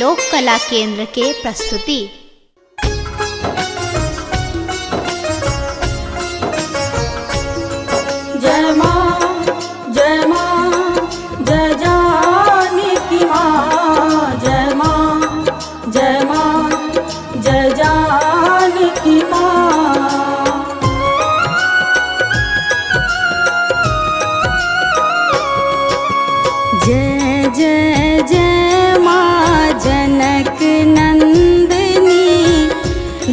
लोक कला केंद्र के प्रस्तुति। जय माँ जय माँ जय जानकी माँ, जय माँ जय माँ जय जानकी माँ। जय जय जय माँ जनक नंदिनी,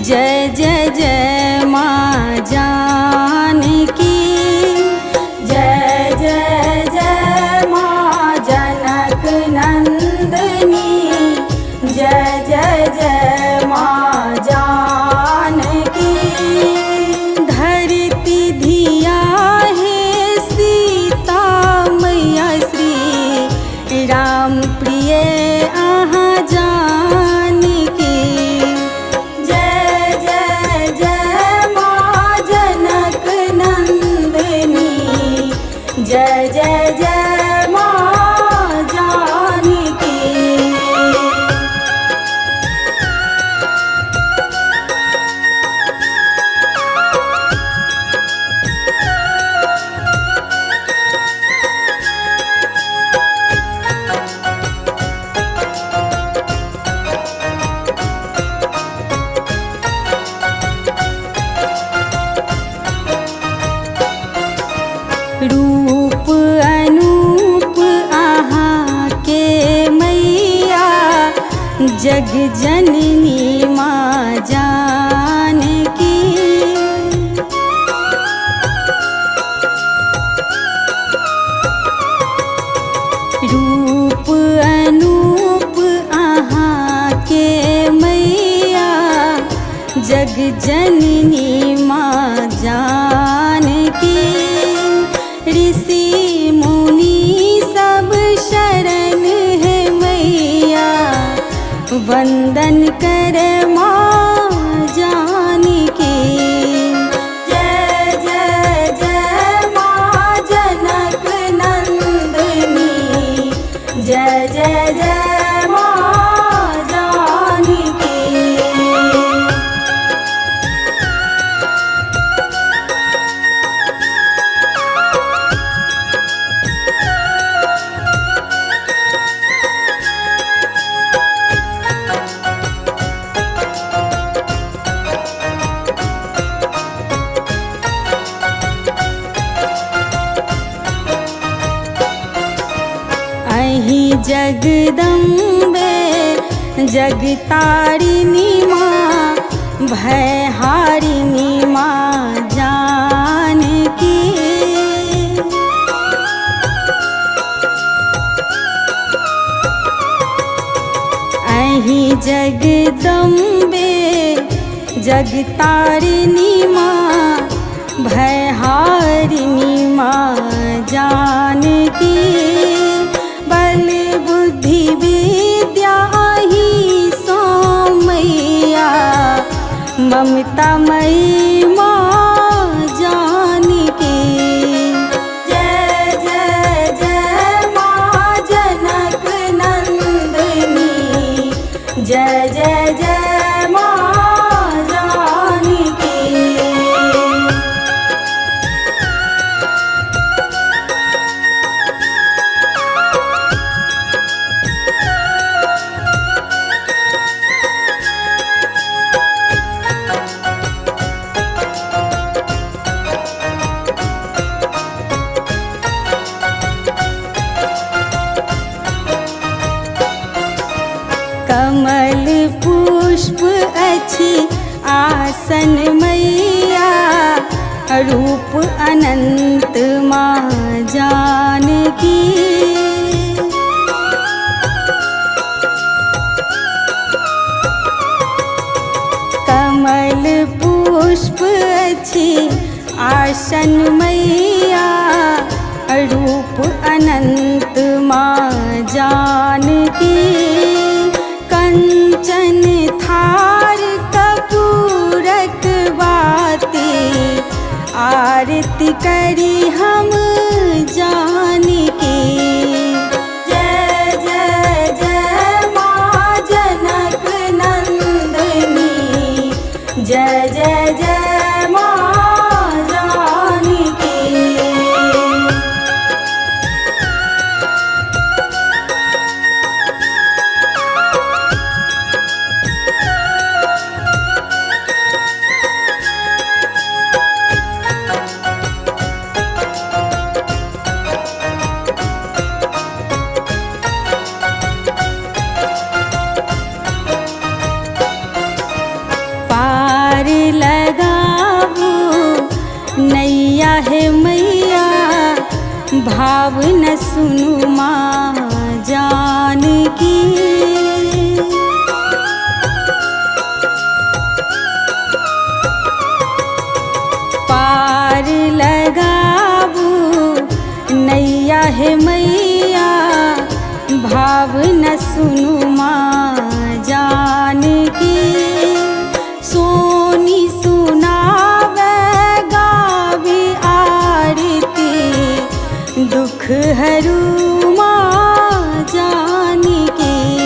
जय जय जय माँ जानकी, जय जय जय माँ जनक नंदिनी, जय जय जय माँ जानकी। धरती धिया है सीता मैया श्री राम प्रिय आहाँ जानकी, जय जय जय माँ जनक नंदिनी, जय जय जय माँ जानकी। रूप अनूप आहाँ के मैया, जग जननी माँ जानकी, रूप अनूप आहाँ के मैया, जग जननी माँ जानकी। ऋषि मुनि सब शरण है मैया, वंदन कर माँ जानकी, जय जय जय माँ जनक नंदिनी, जय जय जय माँ जानकी। अहि जगदम्बे जगतारिणी माँ, भयहारिणी माँ जानकी, अहि जगदम्बे जगतारिणी माँ, भयहारिणी माँ जानकी। बल बुद्धि विद्या ही सो मैया, ममता मई माँ जानकी, जय जय जय माँ जनक नंदिनी, जय जय जय माँ जानकी। कमल पुष्प अच्छी आसन मैया, रूप अनंत माँ जानकी, कमल पुष्प अच्छी आसन मैया, रूप अनंत माँ जानकी। कंचन थार कपूरक बाती, आरती करी हम जानकी, जय जय जय माँ जय जय जय माँ जानकी। पार लगाबू नैया है मैया, भाव न सुनु माँ जानकी। पार लगाबू नैया है मैया, भाव न सुनु माँ जानकी। सोनी सुनावे गावे आरती, दुख हरू माँ जानकी।